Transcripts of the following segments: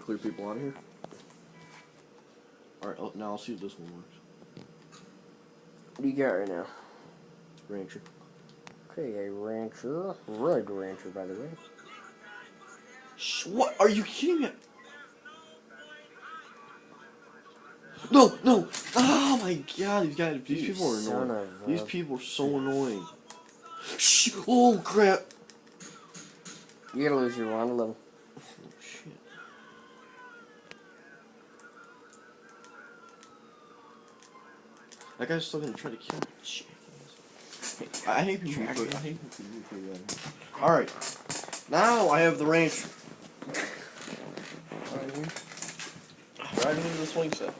clear people out of here. Alright, now I'll see if this one works. What do you got right now? Rancher. Okay, a Rancher. Red Rancher, by the way. What? Are you kidding me? No, no! Oh my god, these people are annoying. These people are so annoying. Shh! Oh crap! You're gonna lose your Wanda level. Oh shit. That guy's still gonna try to kill me. Shit. I hate people who put that. Alright. Now I have the rancher. Driving into the swing set.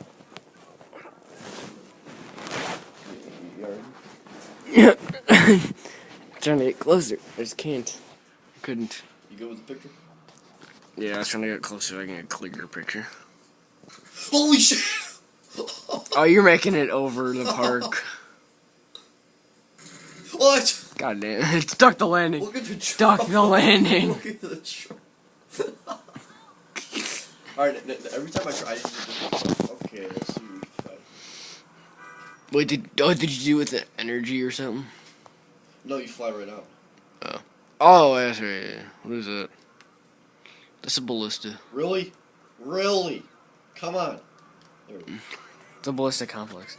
Yeah. Trying to get closer. I just can't. I couldn't. You good with the picture? Yeah, I was trying to get closer so I can get a clearer picture. Holy shit! Oh, you're making it over the park. What? God damn. It stuck the landing. Look at the truck. Stuck the landing. Look at the truck. Alright, every time I try, okay, let's see what we can find. Wait, did you do it with the energy or something? No, you fly right out. Oh. Oh, that's right. Yeah. What is that? That's a ballista. Really? Really? Come on. There we go. It's a ballistic complex.